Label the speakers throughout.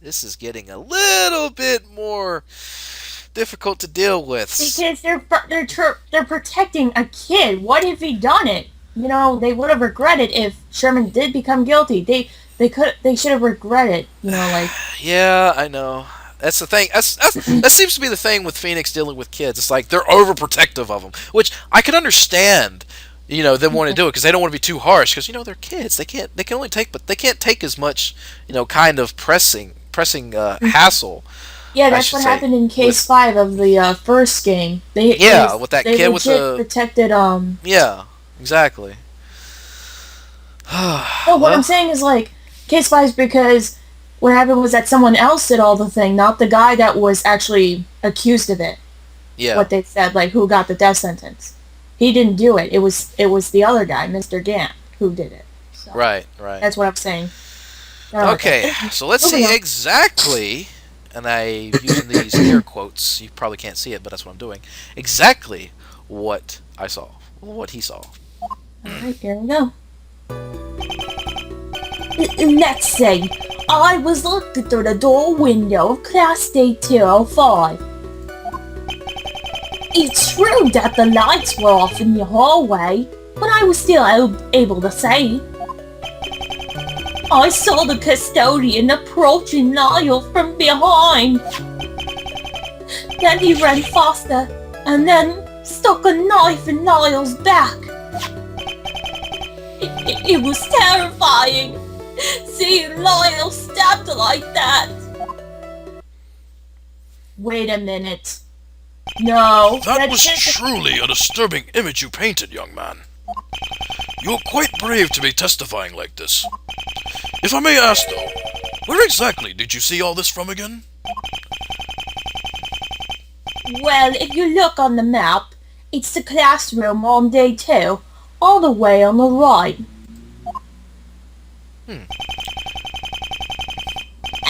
Speaker 1: This is getting a little bit more difficult to deal with.
Speaker 2: Because they're protecting a kid. What if he done it? You know, they would have regretted if Sherman did become guilty. They should have regretted. You know, like
Speaker 1: Yeah, I know. That's the thing. That seems to be the thing with Phoenix dealing with kids. It's like they're overprotective of them, which I can understand. You know, them wanting to do it because they don't want to be too harsh. Because they're kids. They can't. They can only take, but they can't take as much. Kind of pressing hassle.
Speaker 2: yeah,
Speaker 1: I
Speaker 2: that's
Speaker 1: should
Speaker 2: what
Speaker 1: say.
Speaker 2: happened in
Speaker 1: With
Speaker 2: Case 5 of the first game.
Speaker 1: yeah, with that
Speaker 2: They
Speaker 1: kid with
Speaker 2: legit
Speaker 1: the
Speaker 2: protected
Speaker 1: yeah, exactly.
Speaker 2: No, what I'm
Speaker 1: Well,
Speaker 2: saying is like Case 5 is because what happened was that someone else did all the thing, not the guy that was actually accused of it.
Speaker 1: yeah,
Speaker 2: What they said, like who got the death sentence. He didn't do it. It was the other guy, Mr. Gant, who did it. So
Speaker 1: right, right.
Speaker 2: that's what I'm saying.
Speaker 1: Okay, so let's
Speaker 2: Moving
Speaker 1: see
Speaker 2: on.
Speaker 1: exactly, and I using these air quotes. You probably can't see it, but that's what I'm doing. Exactly what I saw, what he saw.
Speaker 2: Alright, here we go. Let's see. I was looking through the door window of Class D205. It's true that the lights were off in the hallway, but I was still able to see. I saw the custodian approaching Niall from behind. Then he ran faster and then stuck a knife in Niall's back. It was terrifying, seeing Niall stabbed like that. Wait a minute. No,
Speaker 3: That was
Speaker 2: just...
Speaker 3: truly a disturbing image you painted, young man. You're quite brave to be testifying like this. If I may ask, though, where exactly did you see all this from again?
Speaker 2: Well, if you look on the map, it's the classroom on day 2, all the way on the right.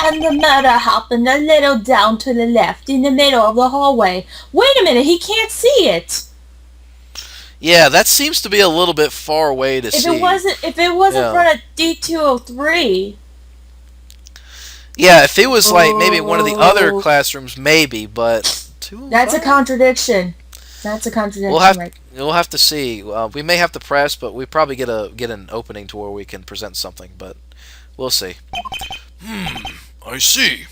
Speaker 2: And the murder happened a little down to the left, in the middle of the hallway. Wait a minute, he can't see it!
Speaker 1: Yeah, that seems to be a little bit far away to
Speaker 2: If
Speaker 1: see.
Speaker 2: it was in
Speaker 1: Yeah.
Speaker 2: front of D203,
Speaker 1: Yeah, if it was like maybe one of the other classrooms, maybe, but
Speaker 2: that's a
Speaker 1: 205?
Speaker 2: contradiction. That's a contradiction,
Speaker 1: We'll have
Speaker 2: right?
Speaker 1: we'll have to see. We may have to press, but we probably get an opening to where we can present something, but we'll see.
Speaker 3: I see.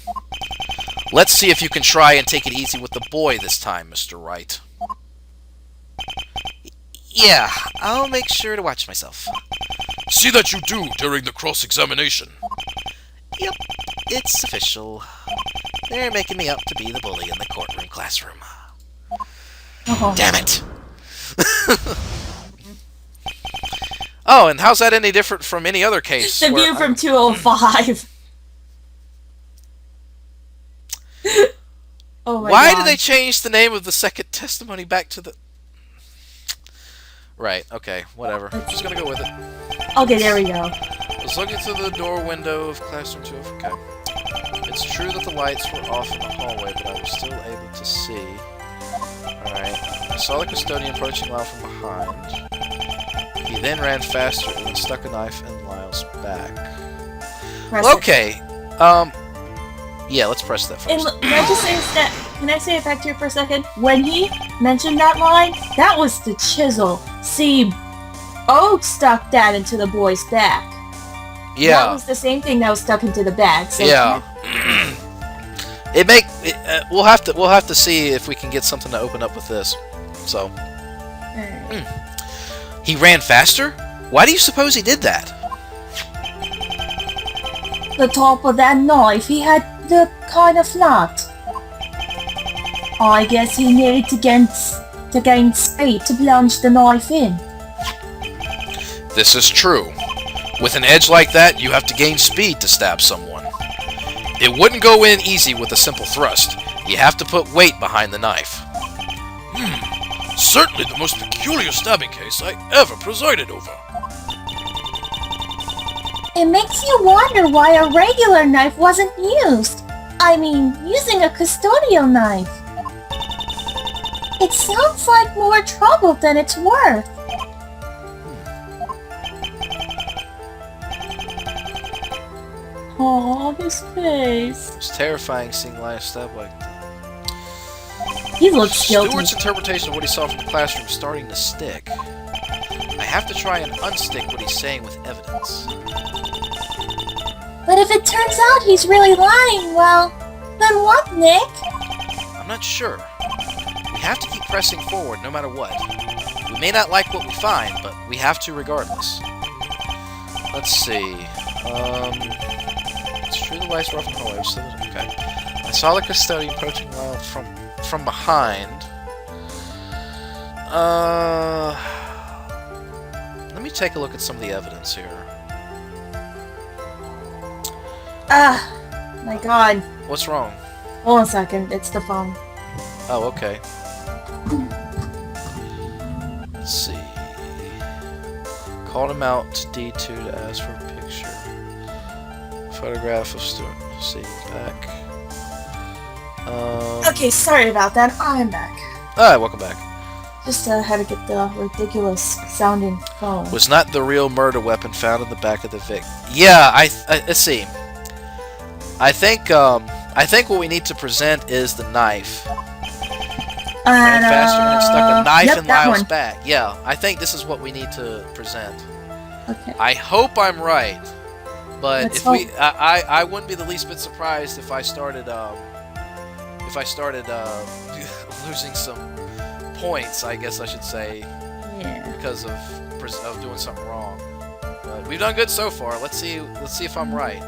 Speaker 1: Let's see if you can try and take it easy with the boy this time, Mr. Wright. Yeah, I'll make sure to watch myself.
Speaker 3: See that you do during the cross-examination.
Speaker 1: Yep, it's official. They're making me up to be the bully in the courtroom classroom.
Speaker 2: Uh-huh.
Speaker 1: Damn it! Oh, and how's that any different from any other case?
Speaker 2: The
Speaker 1: where
Speaker 2: view from 205. Oh my
Speaker 1: Why
Speaker 2: god.
Speaker 1: did they change the name of the second testimony back to the... Right, okay, whatever. I'm just gonna go with it.
Speaker 2: Okay, there we go.
Speaker 1: I was looking through the door window of classroom 2. Okay. It's true that the lights were off in the hallway, but I was still able to see. Alright. I saw the custodian approaching Lyle from behind. He then ran faster and then stuck a knife in Lyle's back.
Speaker 2: Press it.
Speaker 1: Okay. Yeah, let's press that
Speaker 2: And
Speaker 1: first.
Speaker 2: can I just say that? Can I say it back to you for a second? When he mentioned that line, that was the chisel. See, Oak stuck that into the boy's back. That
Speaker 1: Yeah.
Speaker 2: was the same thing that was stuck into the bag. So
Speaker 1: Yeah. We'll have to see if we can get something to open up with this. So, he ran faster? Why do you suppose he did that?
Speaker 2: The top of that knife, he had the kind of flat. I guess he needed to gain speed to plunge the knife in.
Speaker 3: This is true. With an edge like that, you have to gain speed to stab someone. It wouldn't go in easy with a simple thrust. You have to put weight behind the knife. Certainly the most peculiar stabbing case I ever presided over.
Speaker 2: It makes you wonder why a regular knife wasn't used. I mean, using a custodial knife. It sounds like more trouble than it's worth. Oh, his face.
Speaker 3: It's terrifying seeing Lyle stabbed like that.
Speaker 2: He looks guilty.
Speaker 3: Stuart's interpretation of what he saw from the classroom is starting to stick. I have to try and unstick what he's saying with evidence.
Speaker 2: But if it turns out he's really lying, well, then what, Nick?
Speaker 3: I'm not sure. We have to keep pressing forward no matter what. We may not like what we find, but we have to regardless. Let's see. It's true the lights were off in the hallway. So, okay. I saw the custodian approaching Lyle from behind. Let me take a look at some of the evidence here.
Speaker 2: My god.
Speaker 3: What's wrong?
Speaker 2: Hold on a second, it's the phone.
Speaker 3: Oh, okay. Let's see. Called him out to D2 to ask for a picture. Photograph of Stuart. See, back.
Speaker 2: Okay, sorry about that. I'm back.
Speaker 3: Alright, welcome back.
Speaker 2: Just had to get the ridiculous sounding phone.
Speaker 3: Was not the real murder weapon found in the back of the Vic. Yeah, let's see. I think what we need to present is the knife. Ran faster and stuck a knife in Lyle's back. Yeah, I think this is what we need to present.
Speaker 2: Okay.
Speaker 3: I hope I'm right, but
Speaker 2: Let's
Speaker 3: if
Speaker 2: hope.
Speaker 3: I wouldn't be the least bit surprised if I started losing some points, I guess I should say,
Speaker 2: Yeah.
Speaker 3: because of doing something wrong. But we've done good so far. Let's see if I'm right.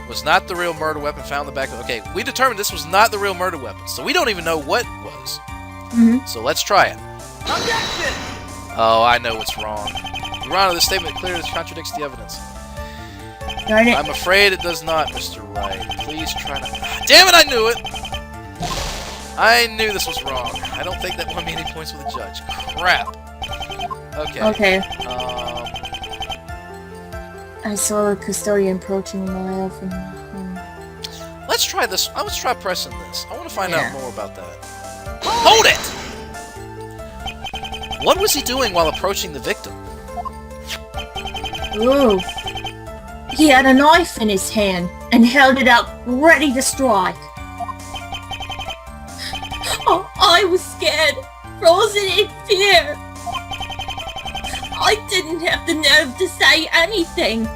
Speaker 3: Was not the real murder weapon found in the back of... Okay, we determined this was not the real murder weapon, so we don't even know what was. So let's try it.
Speaker 4: Objection!
Speaker 3: Oh, I know what's wrong. Your Honor, this statement clearly contradicts the evidence.
Speaker 2: Darn it.
Speaker 3: I'm afraid it does not, Mr. Wright. Please try to... Damn it, I knew it! I knew this was wrong. I don't think that won me any points with the judge. Crap. Okay.
Speaker 2: Okay. I saw the custodian approaching Lyle from home.
Speaker 3: Let's try this. Let's try pressing this. I want to find
Speaker 2: Yeah.
Speaker 3: out more about that. Hold it! What was he doing while approaching the victim?
Speaker 2: Ooh. He had a knife in his hand and held it out ready to strike. Oh, I was scared, frozen in fear. I didn't have the nerve to say anything.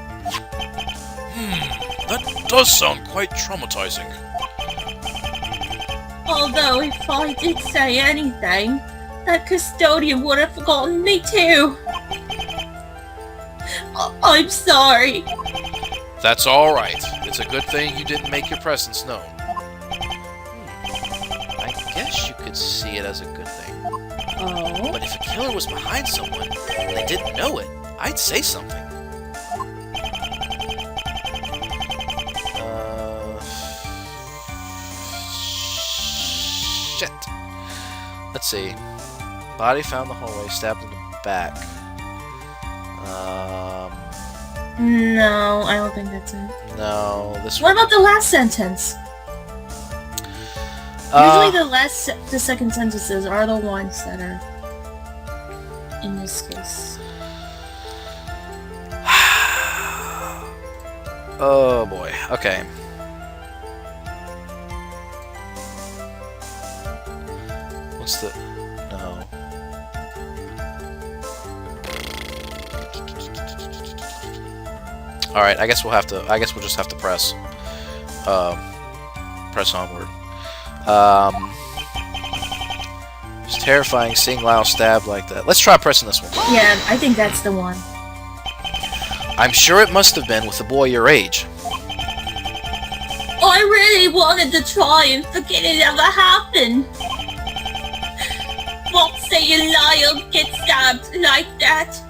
Speaker 3: That does sound quite traumatizing.
Speaker 2: Although if I did say anything, that custodian would have forgotten me too. I'm sorry.
Speaker 3: That's alright. It's a good thing you didn't make your presence known. I guess you could see it as a good thing.
Speaker 2: Oh?
Speaker 3: But if a killer was behind someone and they didn't know it, I'd say something. Shit. Let's see. Body found in the hallway, stabbed in the back.
Speaker 2: No, I don't think that's it.
Speaker 3: No, this
Speaker 2: What about the last sentence? Usually the second sentences are the ones that are in this case.
Speaker 3: Oh boy. Okay. What's the... No. Alright, I guess we'll just have to press. Press onward. It's terrifying seeing Lyle stabbed like that. Let's try pressing this one.
Speaker 2: Yeah, I think that's the one.
Speaker 3: I'm sure it must have been with a boy your age.
Speaker 2: I really wanted to try and forget it ever happened. But saying Lyle gets stabbed like that.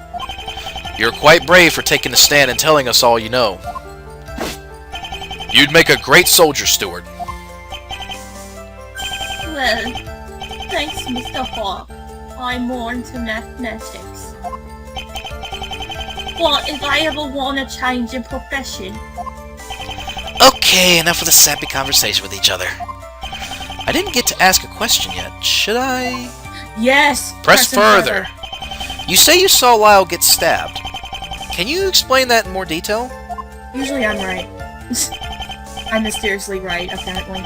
Speaker 3: You're quite brave for taking a stand and telling us all you know. You'd make a great soldier, Stuart.
Speaker 2: Well, thanks, Mr. Hawk. I'm more into mathematics. But if I ever want to change a profession...
Speaker 3: Okay, enough of the sappy conversation with each other. I didn't get to ask a question yet. Should I?
Speaker 2: Yes!
Speaker 3: Press further. You say you saw Lyle get stabbed. Can you explain that in more detail?
Speaker 2: Usually I'm right. I'm mysteriously right, apparently.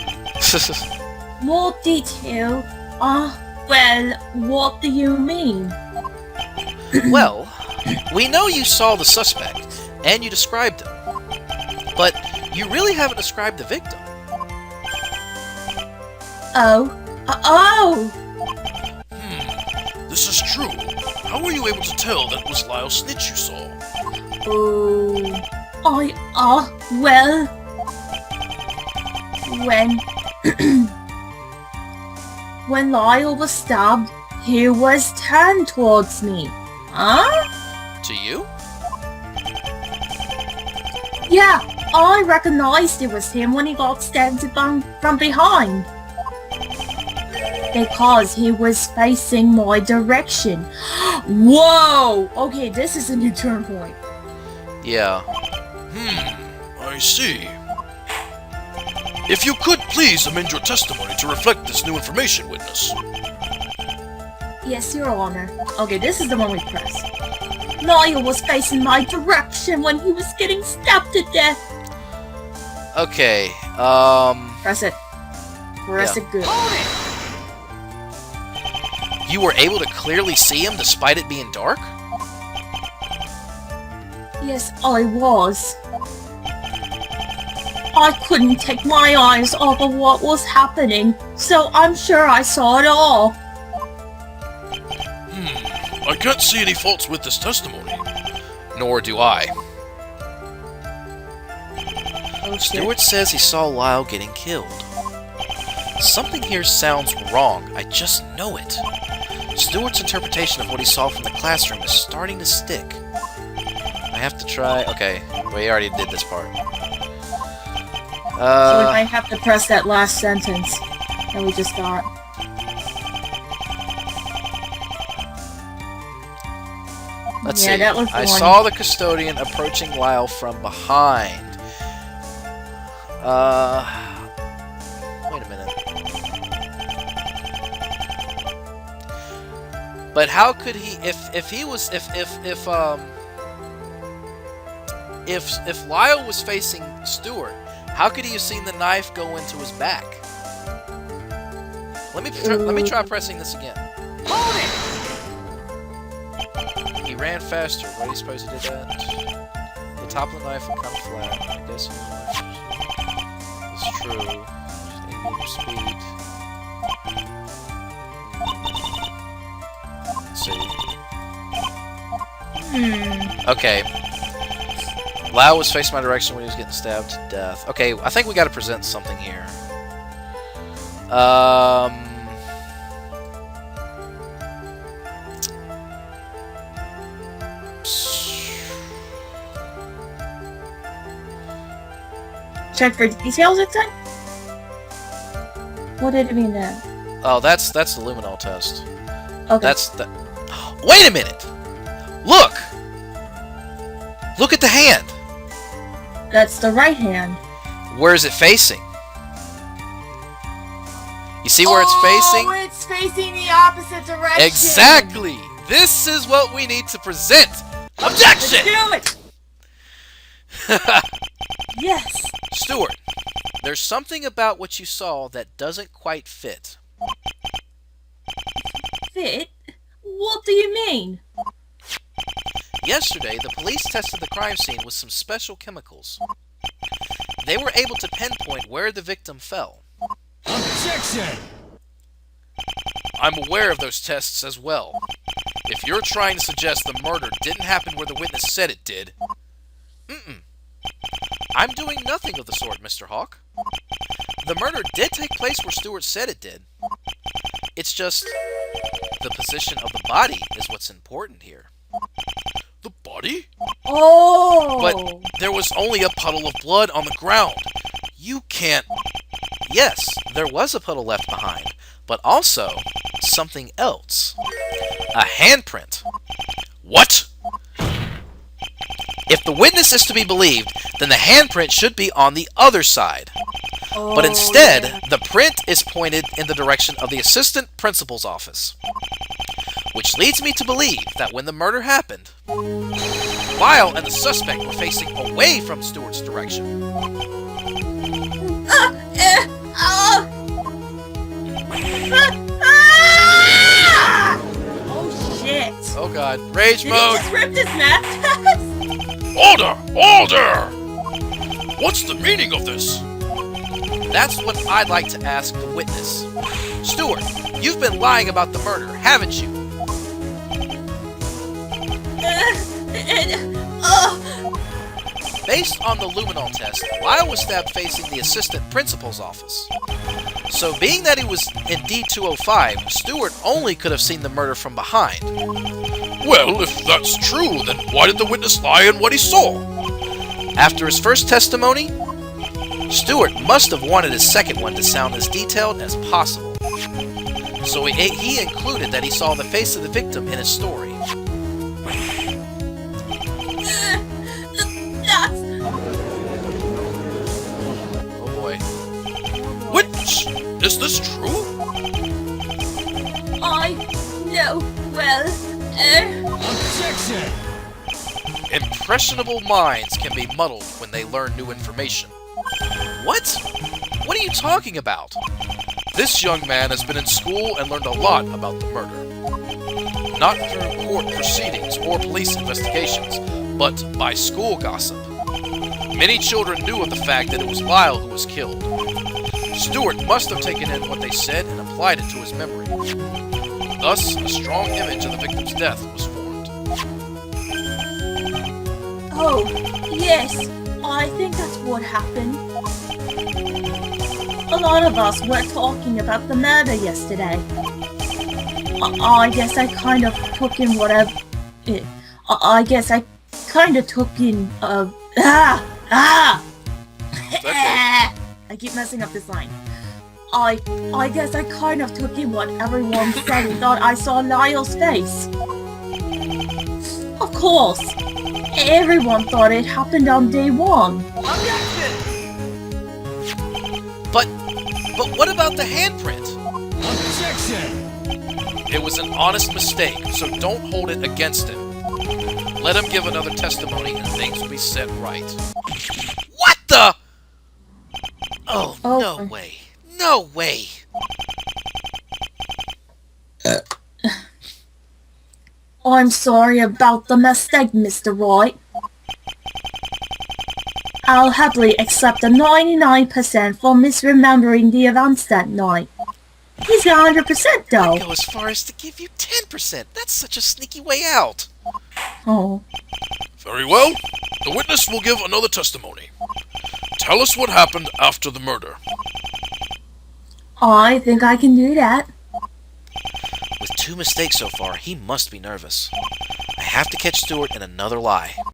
Speaker 2: More detail? Well, what do you mean?
Speaker 3: Well, we know you saw the suspect, and you described him. But you really haven't described the victim.
Speaker 2: Oh. Oh!
Speaker 3: This is true. How were you able to tell that it was Lyle Snitch you saw?
Speaker 2: Oh. Well... When... when Lyle was stabbed, he was turned towards me. Huh?
Speaker 3: To you?
Speaker 2: Yeah, I recognized it was him when he got stabbed from behind. Because he was facing my direction. Whoa! Okay, this is a new turn point.
Speaker 3: Yeah. I see. If you could please amend your testimony to reflect this new information, witness.
Speaker 2: Yes, Your Honor. Okay, this is the one we press. Lyle was facing my direction when he was getting stabbed to death.
Speaker 3: Okay,
Speaker 2: Press it. Press it good.
Speaker 3: You were able to clearly see him despite it being dark?
Speaker 2: Yes, I was. I couldn't take my eyes off of what was happening, so I'm sure I saw it all.
Speaker 3: I can't see any faults with this testimony. Nor do I.
Speaker 2: Oh,
Speaker 3: Stuart says he saw Lyle getting killed. Something here sounds wrong. I just know it. Stuart's interpretation of what he saw from the classroom is starting to stick. I have to try... Okay, we already did this part.
Speaker 2: So we might have to press that last sentence that we just got.
Speaker 3: Let's
Speaker 2: Yeah,
Speaker 3: see.
Speaker 2: that was the
Speaker 3: I
Speaker 2: one.
Speaker 3: saw the custodian approaching Lyle from behind. Wait a minute. But how could he, if Lyle was facing Stuart, how could he have seen the knife go into his back? Let me try pressing this again.
Speaker 2: Hold it!
Speaker 3: He ran faster. What do you suppose he did that? The top of the knife would come flat. I guess it's true. Just need more speed. Let's see. Okay. Lau was facing my direction when he was getting stabbed to death. Okay, I think we got to present something here.
Speaker 2: Check for details, it said? What did it mean then?
Speaker 3: Oh, that's the luminol test.
Speaker 2: Okay.
Speaker 3: That's the... Wait a minute! Look! Look at the hand!
Speaker 2: That's the right hand.
Speaker 3: Where is it facing? You see where it's facing?
Speaker 2: Oh, it's facing the opposite direction.
Speaker 3: Exactly! This is what we need to present! Objection!
Speaker 2: Let's do it! Yes.
Speaker 3: Stuart, there's something about what you saw that doesn't quite fit.
Speaker 2: Fit? What do you mean?
Speaker 3: Yesterday, the police tested the crime scene with some special chemicals. They were able to pinpoint where the victim fell.
Speaker 4: Objection!
Speaker 3: I'm aware of those tests as well. If you're trying to suggest the murder didn't happen where the witness said it did... I'm doing nothing of the sort, Mr. Hawk. The murder did take place where Stuart said it did. It's just... the position of the body is what's important here. The body?
Speaker 2: Oh!
Speaker 3: But there was only a puddle of blood on the ground. You can't... Yes, there was a puddle left behind, but also something else. A handprint. What? If the witness is to be believed, then the handprint should be on the other side. But instead, the print is pointed in the direction of the assistant principal's office. Which leads me to believe that when the murder happened, Lyle and the suspect were facing away from Stuart's direction.
Speaker 2: Oh shit!
Speaker 1: Oh god. Rage
Speaker 2: Did he
Speaker 1: mode!
Speaker 2: just rip his mask?
Speaker 3: Order! Order! What's the meaning of this?
Speaker 1: That's what I'd like to ask the witness. Stuart, you've been lying about the murder, haven't you? Based on the luminol test, Lyle was stabbed facing the assistant principal's office. So being that he was in D205, Stuart only could have seen the murder from behind.
Speaker 3: Well, if that's true, then why did the witness lie in what he saw?
Speaker 1: After his first testimony, Stuart must have wanted his second one to sound as detailed as possible. So he included that he saw the face of the victim in his story. Oh boy.
Speaker 3: Witness, is this true?
Speaker 4: Objection!
Speaker 1: Impressionable minds can be muddled when they learn new information. What? What are you talking about? This young man has been in school and learned a lot about the murder. Not through court proceedings or police investigations, but by school gossip. Many children knew of the fact that it was Lyle who was killed. Stuart must have taken in what they said and applied it to his memory. Thus, a strong image of the victim's death was formed.
Speaker 2: Oh, yes. I think that's what happened. A lot of us were talking about the murder yesterday. I guess I kind of took in whatever... I guess I kind of took in... I keep messing up this line. I guess I kind of took in what everyone said and thought I saw Lyle's face. Of course. Everyone thought it happened on day one.
Speaker 1: But what about the handprint?
Speaker 4: Objection!
Speaker 1: It was an honest mistake, so don't hold it against him. Let him give another testimony and things will be set right. What the? Oh, no way. No way.
Speaker 2: I'm sorry about the mistake, Mr. Wright. I'll happily accept the 99% for misremembering the events that night. He's 100% though.
Speaker 1: I'd go as far as to give you 10%. That's such a sneaky way out.
Speaker 2: Oh.
Speaker 3: Very well. The witness will give another testimony. Tell us what happened after the murder.
Speaker 2: I think I can do that.
Speaker 1: With 2 mistakes so far, he must be nervous. I have to catch Stuart in another lie.